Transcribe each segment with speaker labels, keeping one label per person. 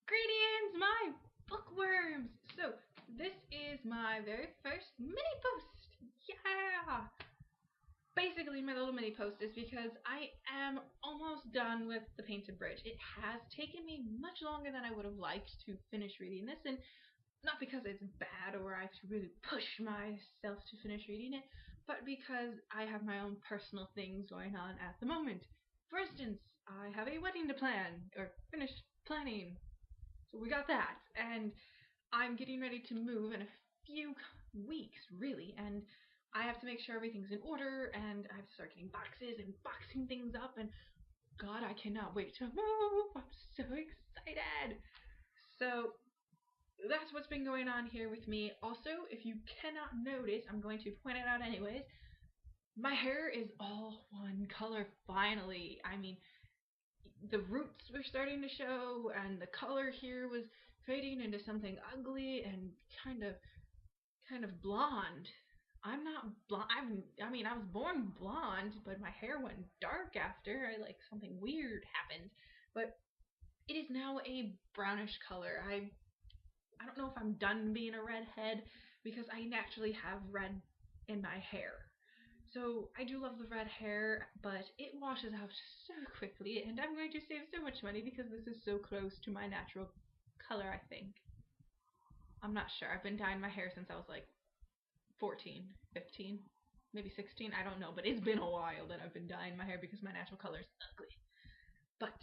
Speaker 1: Greetings, my bookworms! So, this is my very first mini post. Yeah! Basically, my little mini post is because I am almost done with The Painted Bridge. It has taken me much longer than I would have liked to finish reading this, and not because it's bad or I have to really push myself to finish reading it, but because I have my own personal things going on at the moment. For instance, I have a wedding to plan, or finish planning. So we got that, and I'm getting ready to move in a few weeks, really, and I have to make sure everything's in order, and I have to start getting boxes and boxing things up, and God, I cannot wait to move! I'm so excited! So that's what's been going on here with me. Also, if you cannot notice, I'm going to point it out anyways, my hair is all one color finally. I mean, the roots were starting to show, and the color here was fading into something ugly and kind of blonde. I'm not blonde. I was born blonde, but my hair went dark after something weird happened. But it is now a brownish color. I don't know if I'm done being a redhead because I naturally have red in my hair. So I do love the red hair, but it washes out so quickly, and I'm going to save so much money because this is so close to my natural color, I think. I'm not sure. I've been dyeing my hair since I was like 14, 15, maybe 16. I don't know, but it's been a while that I've been dyeing my hair because my natural color is ugly. But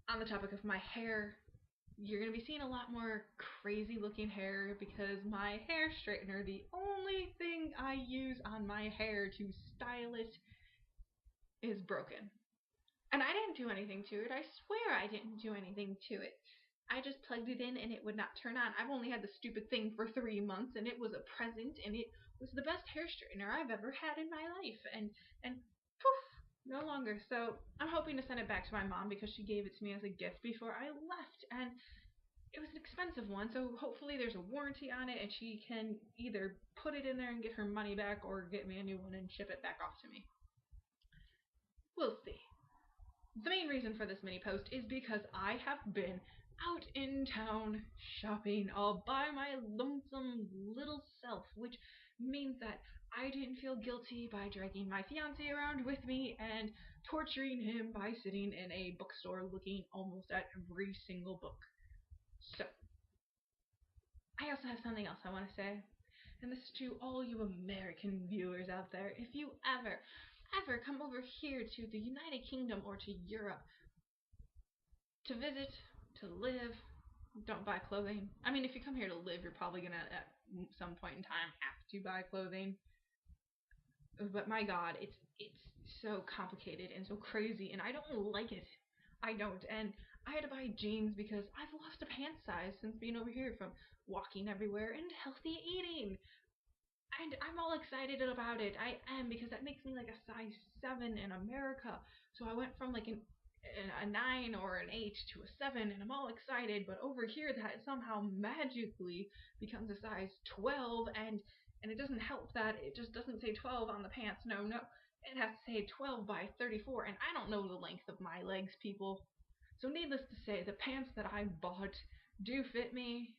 Speaker 1: on the topic of my hair, you're going to be seeing a lot more crazy looking hair because my hair straightener, the only thing I use on my hair to style it, is broken. And I didn't do anything to it. I swear I didn't do anything to it. I just plugged it in and it would not turn on. I've only had the stupid thing for 3 months and it was a present and it was the best hair straightener I've ever had in my life. And poof, no longer. So I'm hoping to send it back to my mom because she gave it to me as a gift before I left. And it was an expensive one, so hopefully there's a warranty on it and she can either put it in there and get her money back or get me a new one and ship it back off to me. We'll see. The main reason for this mini post is because I have been out in town shopping all by my lonesome little self, which means that I didn't feel guilty by dragging my fiance around with me and torturing him by sitting in a bookstore looking almost at every single book. So, I also have something else I want to say, and this is to all you American viewers out there. If you ever come over here to the United Kingdom or to Europe to visit, to live, don't buy clothing. I mean, if you come here to live, you're probably gonna at some point in time have to buy clothing. But my God, it's so complicated and so crazy, and I don't like it. I don't. And I had to buy jeans because I've lost a pant size since being over here from walking everywhere and healthy eating. And I'm all excited about it. I am, because that makes me like a size 7 in America. So I went from like a 9 or an 8 to a 7, and I'm all excited. But over here, that somehow magically becomes a size 12, and it doesn't help that it just doesn't say 12 on the pants. No, no. It has to say 12 by 34, and I don't know the length of my legs, people. So needless to say, the pants that I bought do fit me.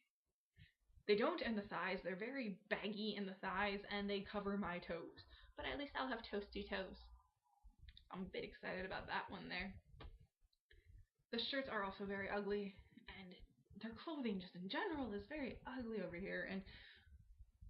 Speaker 1: They don't in the thighs. They're very baggy in the thighs, and they cover my toes. But at least I'll have toasty toes. I'm a bit excited about that one there. The shirts are also very ugly, and their clothing just in general is very ugly over here, and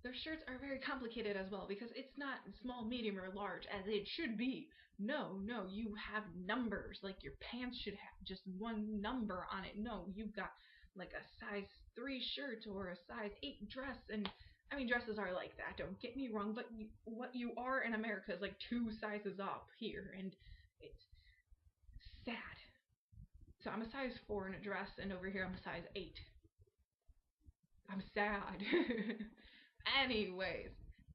Speaker 1: their shirts are very complicated as well because it's not small, medium, or large as it should be. No, no, you have numbers. Like your pants should have just one number on it. No, you've got like a size 3 shirt or a size 8 dress, and I mean dresses are like that, don't get me wrong, but what you are in America is like 2 sizes up here, and it's sad. So I'm a size 4 in a dress, and over here I'm a size 8. I'm sad. Anyways,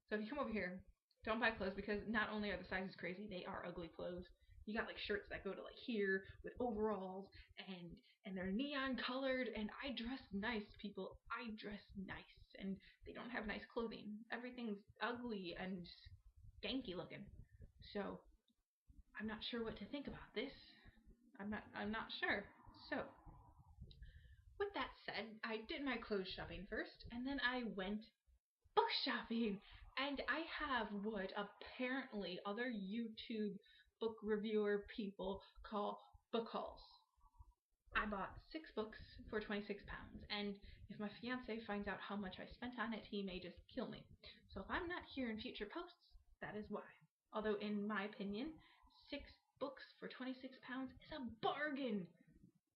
Speaker 1: so if you come over here, don't buy clothes because not only are the sizes crazy, they are ugly clothes. You got like shirts that go to like here with overalls, and they're neon colored, and I dress nice, people. I dress nice, and they don't have nice clothing. Everything's ugly and skanky looking. So I'm not sure what to think about this. I'm not sure. So I did my clothes shopping first, and then I went book shopping. And I have what apparently other YouTube book reviewer people call book hauls. I bought 6 books for £26, and if my fiance finds out how much I spent on it, he may just kill me. So if I'm not here in future posts, that is why. Although, in my opinion, 6 books for £26 is a bargain.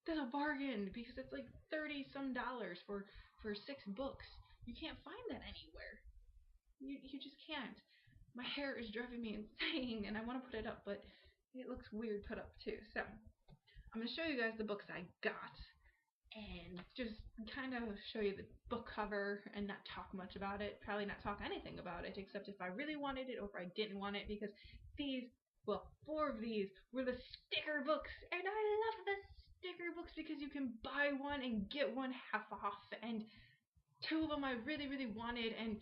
Speaker 1: That's a bargain because it's like $30 some for 6 books. You can't find that anywhere. You just can't. My hair is driving me insane, and I want to put it up, but it looks weird put up too. So I'm going to show you guys the books I got and just kind of show you the book cover and not talk much about it. Probably not talk anything about it except if I really wanted it or if I didn't want it, because these, well, 4 of these were the sticker books, and I love the sticker books because you can buy one and get one half off, and 2 of them I really, really wanted, and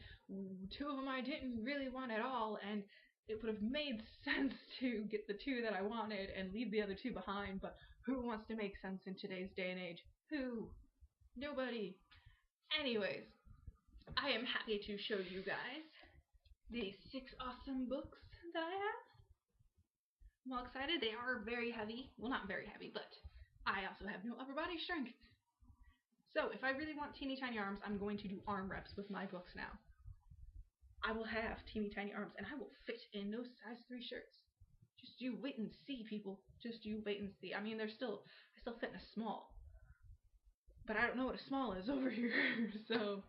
Speaker 1: 2 of them I didn't really want at all, and it would have made sense to get the 2 that I wanted and leave the other 2 behind, but who wants to make sense in today's day and age? Who? Nobody. Anyways, I am happy to show you guys these 6 awesome books that I have. I'm all excited. They are very heavy. Well, not very heavy, but I also have no upper body strength. So if I really want teeny tiny arms, I'm going to do arm reps with my books now. I will have teeny tiny arms, and I will fit in those size 3 shirts. Just you wait and see, people. Just you wait and see. I mean, I still fit in a small, but I don't know what a small is over here. So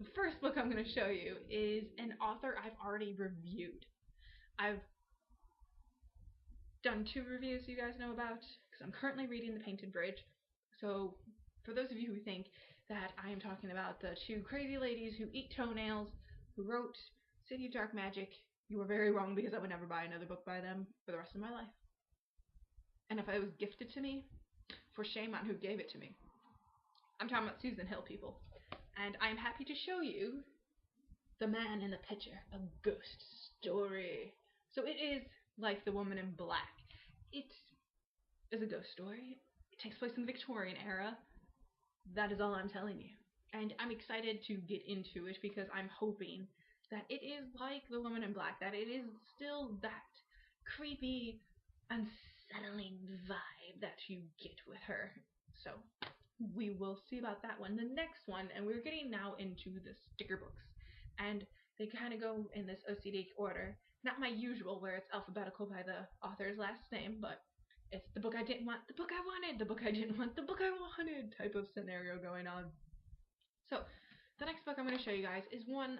Speaker 1: the first book I'm going to show you is an author I've already reviewed. I've done 2 reviews you guys know about, because I'm currently reading The Painted Bridge. So for those of you who think that I am talking about the 2 crazy ladies who eat toenails who wrote City of Dark Magic, you are very wrong, because I would never buy another book by them for the rest of my life. And if it was gifted to me, for shame on who gave it to me. I'm talking about Susan Hill, people. And I'm happy to show you The Man in the Picture, a ghost story. So it is like The Woman in Black. It is a ghost story. It takes place in the Victorian era. That is all I'm telling you. And I'm excited to get into it because I'm hoping that it is like The Woman in Black, that it is still that creepy, unsettling vibe that you get with her. So we will see about that one. The next one, and we're getting now into the sticker books, and they kind of go in this OCD order. Not my usual, where it's alphabetical by the author's last name, but it's the book I didn't want, the book I wanted, the book I didn't want, the book I wanted type of scenario going on. So the next book I'm going to show you guys is one,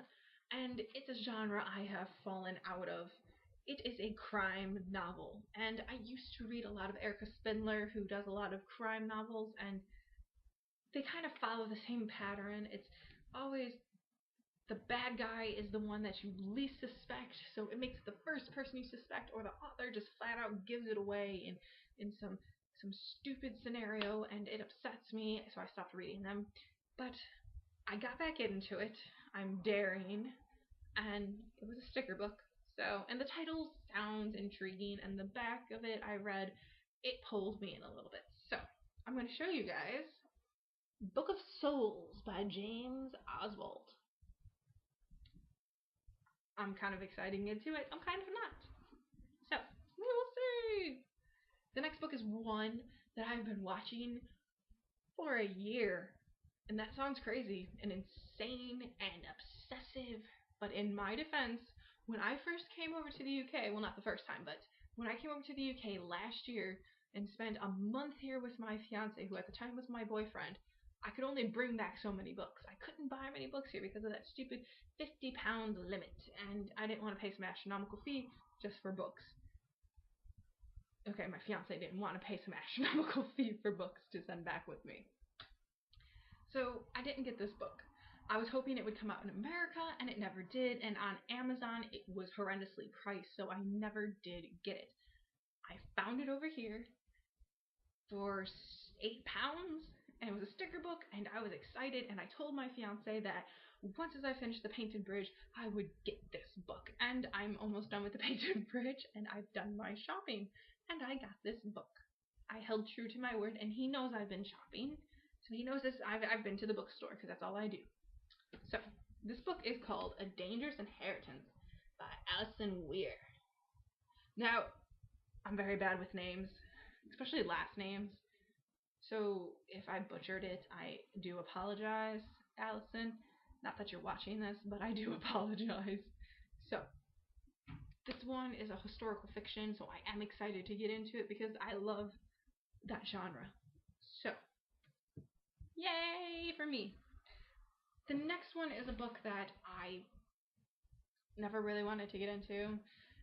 Speaker 1: and it's a genre I have fallen out of. It is a crime novel, and I used to read a lot of Erica Spindler, who does a lot of crime novels, and they kind of follow the same pattern. It's always the bad guy is the one that you least suspect, so it makes the first person you suspect, or the author just flat out gives it away in some stupid scenario, and it upsets me, so I stopped reading them. But I got back into it. I'm daring, and it was a sticker book. So, and the title sounds intriguing, and the back of it I read, it pulled me in a little bit. So, I'm going to show you guys Book of Souls by James Oswald. I'm kind of excited to get to it. I'm kind of not. So, we will see. The next book is one that I've been watching for a year. And that sounds crazy and insane and obsessive. But in my defense, when I first came over to the UK, well, not the first time, but when I came over to the UK last year and spent a month here with my fiance, who at the time was my boyfriend, I could only bring back so many books. I couldn't buy many books here because of that stupid £50 limit, and I didn't want to pay some astronomical fee just for books. Okay, my fiance didn't want to pay some astronomical fee for books to send back with me. So I didn't get this book. I was hoping it would come out in America, and it never did, and on Amazon it was horrendously priced, so I never did get it. I found it over here for £8, and it was a sticker book, and I was excited, and I told my fiance that once as I finished The Painted Bridge, I would get this book, and I'm almost done with The Painted Bridge, and I've done my shopping, and I got this book. I held true to my word, and he knows I've been shopping, So he knows this. I've been to the bookstore because that's all I do. So this book is called A Dangerous Inheritance by Alison Weir. Now, I'm very bad with names, especially last names. So if I butchered it, I do apologize, Allison. Not that you're watching this, but I do apologize. So this one is a historical fiction, so I am excited to get into it because I love that genre. So, yay for me. The next one is a book that I never really wanted to get into.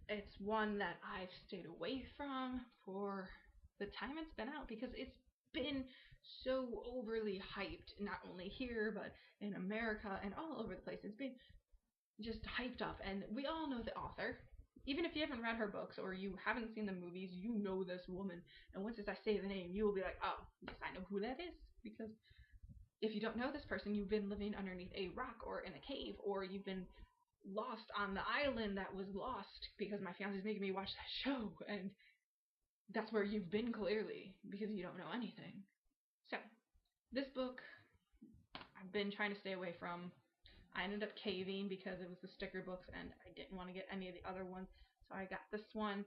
Speaker 1: It's one that I've stayed away from for the time it's been out because it's been so overly hyped, not only here, but in America and all over the place. It's been just hyped up, and we all know the author. Even if you haven't read her books or you haven't seen the movies, you know this woman. And once I say the name, you will be like, oh, yes, I know who that is. Because if you don't know this person, you've been living underneath a rock or in a cave, or you've been lost on the island that was lost because my fiance's making me watch that show, and that's where you've been clearly because you don't know anything. So, this book I've been trying to stay away from. I ended up caving because it was the sticker books and I didn't want to get any of the other ones, so I got this one.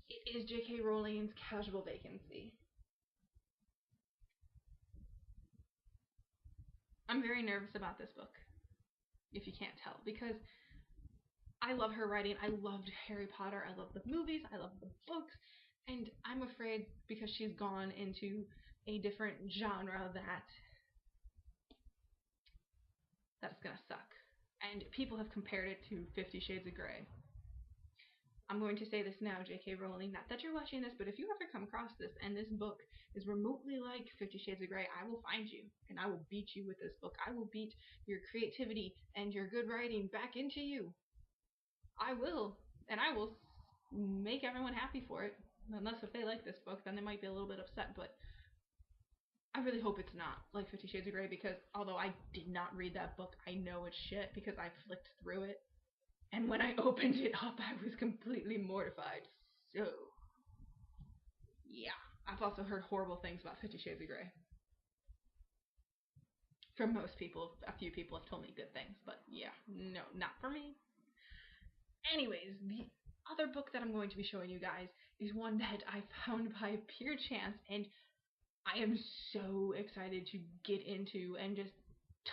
Speaker 1: It is J.K. Rowling's Casual Vacancy. I'm very nervous about this book, if you can't tell, because I love her writing. I loved Harry Potter. I love the movies. I love the books. And I'm afraid because she's gone into a different genre that's gonna suck. And people have compared it to 50 Shades of Grey. I'm going to say this now, J.K. Rowling, not that you're watching this, but if you ever come across this and this book is remotely like 50 Shades of Grey, I will find you and I will beat you with this book. I will beat your creativity and your good writing back into you. I will, and I will make everyone happy for it. Unless if they like this book, then they might be a little bit upset, but I really hope it's not like 50 Shades of Grey, because although I did not read that book, I know it's shit because I flicked through it. And when I opened it up, I was completely mortified. So, yeah. I've also heard horrible things about 50 Shades of Grey. From most people, a few people have told me good things, but yeah, no, not for me. Anyways, the other book that I'm going to be showing you guys is one that I found by pure chance, and I am so excited to get into and just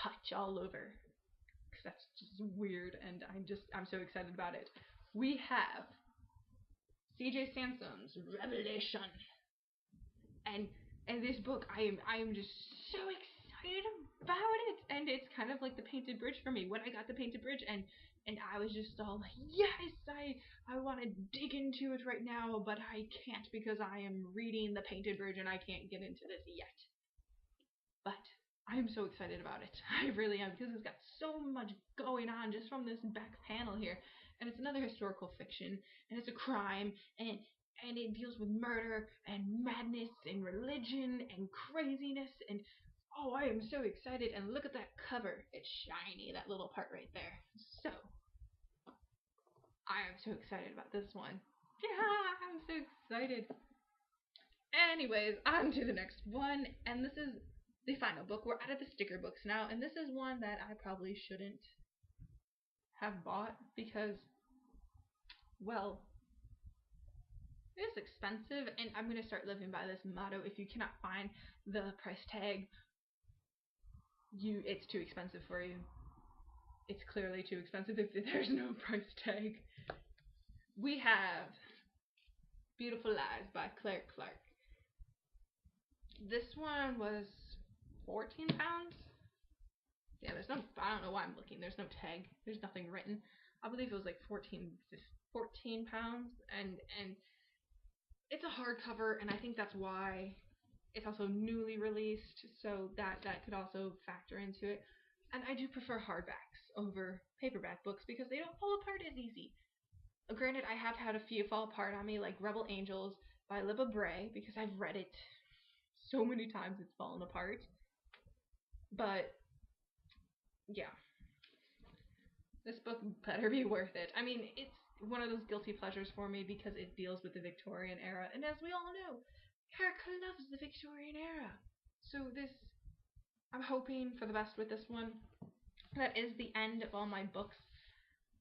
Speaker 1: touch all over. Because that's just weird, and I'm so excited about it. We have C.J. Sansom's Revelation. And this book, I am just so excited about it, and it's kind of like the Painted Bridge for me. When I got the Painted Bridge, and I was just all like, yes, I want to dig into it right now, but I can't because I am reading the Painted Bridge and I can't get into this yet. But I am so excited about it. I really am, because it's got so much going on just from this back panel here. And it's another historical fiction, and it's a crime, and it deals with murder and madness and religion and craziness, and oh, I am so excited. And look at that cover. It's shiny, that little part right there. So I am so excited about this one. Yeah, I'm so excited. Anyways, on to the next one, and this is the final book. We're out of the sticker books now, and this is one that I probably shouldn't have bought because, well, it's expensive, and I'm going to start living by this motto. If you cannot find the price tag, it's too expensive for you. It's clearly too expensive if there's no price tag. We have Beautiful Lies by Claire Clark. This one was 14 pounds. Yeah, I don't know why I'm looking. There's no tag. There's nothing written. I believe it was like 14 pounds, and it's a hardcover, and I think that's why it's also newly released, so that could also factor into it. And I do prefer hardbacks over paperback books because they don't fall apart as easy. Granted, I have had a few fall apart on me, like Rebel Angels by Libba Bray, because I've read it so many times it's fallen apart. But yeah, this book better be worth it. I mean, it's one of those guilty pleasures for me because it deals with the Victorian era, and as we all know, Erica loves the Victorian era. So I'm hoping for the best with this one. That is the end of all my books.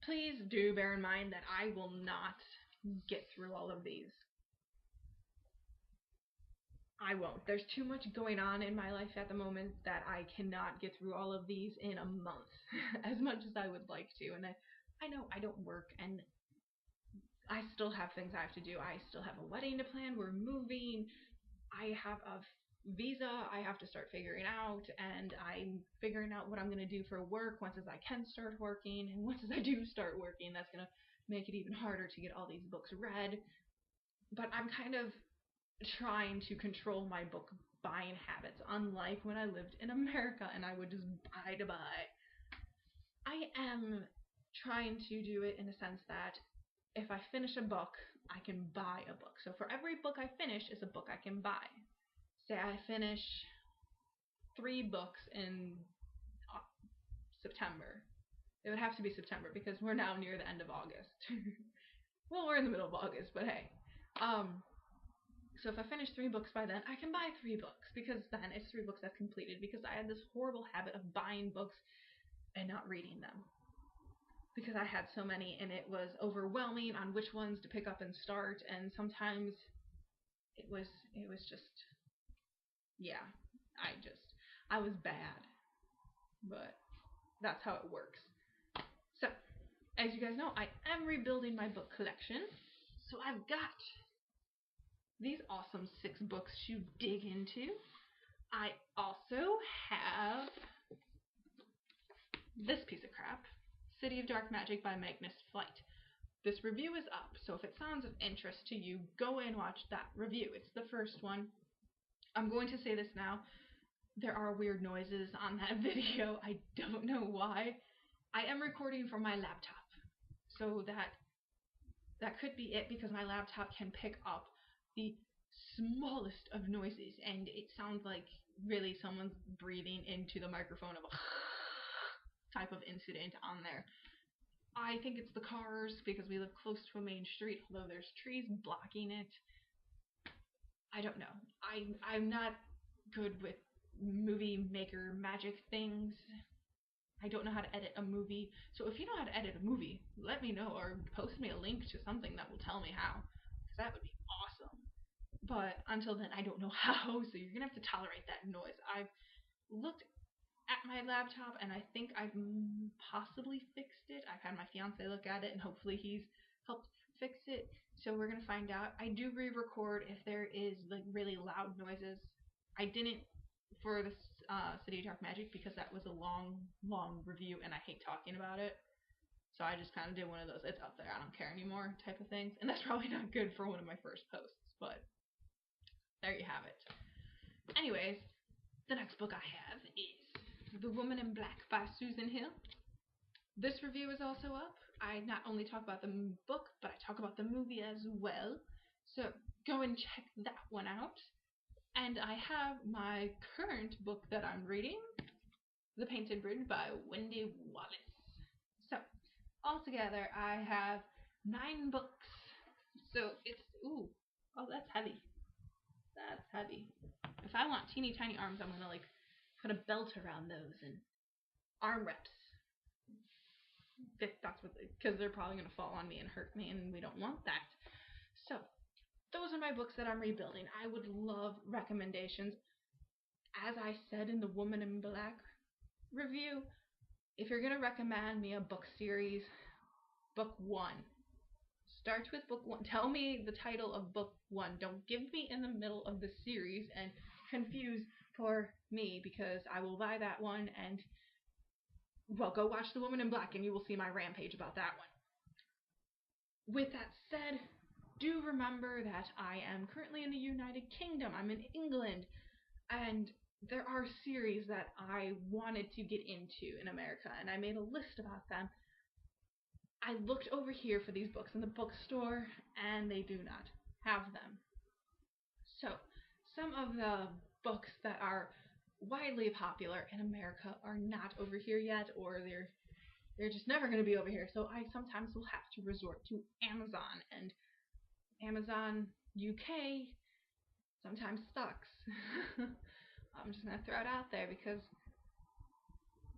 Speaker 1: Please do bear in mind that I will not get through all of these. I won't. There's too much going on in my life at the moment that I cannot get through all of these in a month, as much as I would like to. And I know I don't work, and I still have things I have to do. I still have a wedding to plan. We're moving. I have a visa I have to start figuring out, and I'm figuring out what I'm going to do for work once as I can start working, and once as I do start working, that's going to make it even harder to get all these books read. But I'm kind of trying to control my book buying habits, unlike when I lived in America and I would just buy to buy. I am trying to do it in a sense that if I finish a book, I can buy a book. So for every book I finish is a book I can buy. Say I finish 3 books in September. It would have to be September because we're now near the end of August. Well, we're in the middle of August, but hey. So if I finish 3 books by then, I can buy 3 books because then it's 3 books I've completed, because I had this horrible habit of buying books and not reading them because I had so many and it was overwhelming on which ones to pick up and start, and sometimes it was just, yeah, I was bad, but that's how it works. So, as you guys know, I am rebuilding my book collection, so I've got these awesome 6 books to dig into. I also have this piece of crap, City of Dark Magic by Magnus Flight. This review is up, so if it sounds of interest to you, go and watch that review. It's the first one. I'm going to say this now. There are weird noises on that video. I don't know why. I am recording from my laptop, so that could be it, because my laptop can pick up the smallest of noises, and it sounds like really someone's breathing into the microphone of a type of incident on there. I think it's the cars because we live close to a main street, although there's trees blocking it. I don't know. I'm not good with movie maker magic things. I don't know how to edit a movie. So if you know how to edit a movie, let me know, or post me a link to something that will tell me how, because that would be awesome. But until then, I don't know how, so you're gonna have to tolerate that noise. I've looked at my laptop and I think I've possibly fixed it. I've had my fiance look at it and hopefully he's helped fix it. So we're gonna find out. I do re-record if there is like really loud noises. I didn't for the City of Dark Magic because that was a long review and I hate talking about it. So I just kind of did one of those, it's up there, I don't care anymore type of things. And that's probably not good for one of my first posts, but there you have it. Anyways, the next book I have is The Woman in Black by Susan Hill. This review is also up. I not only talk about the book, but I talk about the movie as well. So go and check that one out. And I have my current book that I'm reading, The Painted Bridge by Wendy Wallace. So, altogether, I have 9 books. So it's, ooh, oh, that's heavy. That's heavy. If I want teeny tiny arms, I'm gonna like put a belt around those and arm reps. That's what, because they're probably gonna fall on me and hurt me, and we don't want that. So, those are my books that I'm rebuilding. I would love recommendations. As I said in the Woman in Black review, if you're gonna recommend me a book series, book 1. Start with book 1. Tell me the title of book 1. Don't give me in the middle of the series and confuse for me, because I will buy that one and, well, go watch The Woman in Black and you will see my rampage about that one. With that said, do remember that I am currently in the United Kingdom. I'm in England, and there are series that I wanted to get into in America, and I made a list about them. I looked over here for these books in the bookstore, and they do not have them. So, some of the books that are widely popular in America are not over here yet, or they're just never going to be over here. So I sometimes will have to resort to Amazon, and Amazon UK sometimes sucks. I'm just going to throw it out there because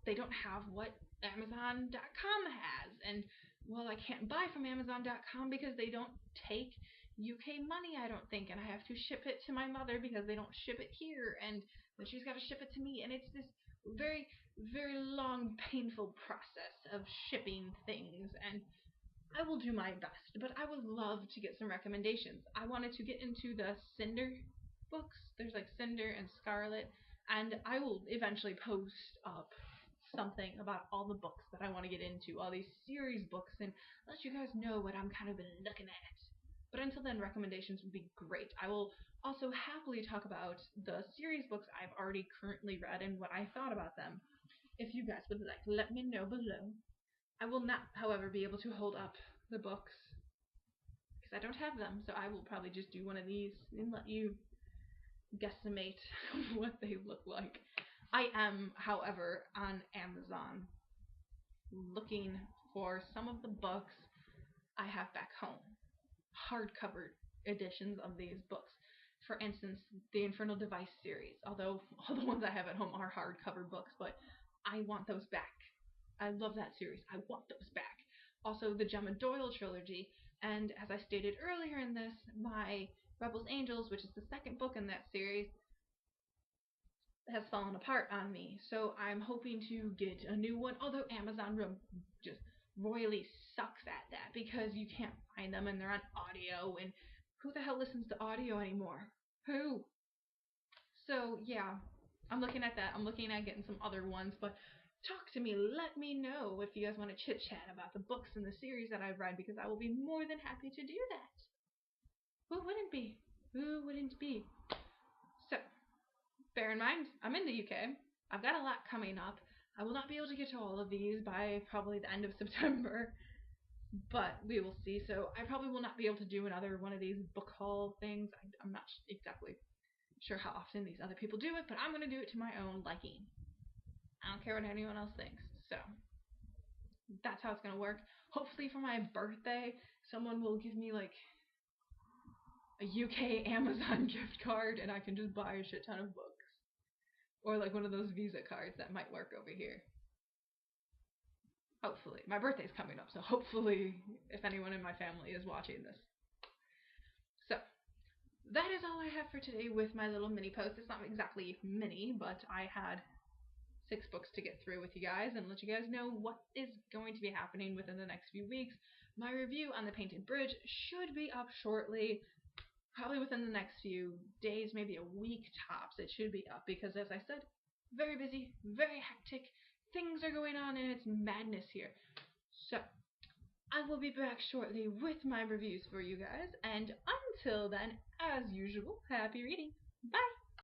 Speaker 1: they don't have what Amazon.com has. And, well, I can't buy from Amazon.com because they don't take UK money, I don't think. And I have to ship it to my mother because they don't ship it here. And then she's got to ship it to me. And it's this very, very long, painful process of shipping things. And I will do my best, but I would love to get some recommendations. I wanted to get into the Cinder books. There's like Cinder and Scarlet, and I will eventually post up something about all the books that I want to get into, all these series books, and let you guys know what I'm kind of been looking at. But until then, recommendations would be great. I will also happily talk about the series books I've already currently read and what I thought about them. If you guys would like, let me know below. I will not, however, be able to hold up the books because I don't have them, so I will probably just do one of these and let you guesstimate what they look like. I am, however, on Amazon looking for some of the books I have back home, hardcover editions of these books. For instance, the Infernal Device series, although all the ones I have at home are hardcover books, but I want those back. I love that series. I want those back. Also, the Gemma Doyle trilogy, and as I stated earlier in this, my Rebels Angels, which is the second book in that series, has fallen apart on me. So I'm hoping to get a new one, although Amazon just royally sucks at that because you can't find them and they're on audio, and who the hell listens to audio anymore? Who? So yeah, I'm looking at that. I'm looking at getting some other ones, but talk to me. Let me know if you guys want to chit chat about the books in the series that I've read, because I will be more than happy to do that. Who wouldn't be? Who wouldn't be? So, bear in mind, I'm in the UK. I've got a lot coming up. I will not be able to get to all of these by probably the end of September, but we will see. So I probably will not be able to do another one of these book haul things. I'm not exactly sure how often these other people do it, but I'm going to do it to my own liking. I don't care what anyone else thinks. So that's how it's going to work. Hopefully for my birthday, someone will give me like a UK Amazon gift card and I can just buy a shit ton of books. Or like one of those Visa cards that might work over here. Hopefully. My birthday's coming up, so hopefully if anyone in my family is watching this. So, that is all I have for today with my little mini post. It's not exactly mini, but I had 6 books to get through with you guys and let you guys know what is going to be happening within the next few weeks. My review on The Painted Bridge should be up shortly, probably within the next few days, maybe a week tops. It should be up because, as I said, very busy, very hectic. Things are going on and it's madness here. So, I will be back shortly with my reviews for you guys, and until then, as usual, happy reading. Bye!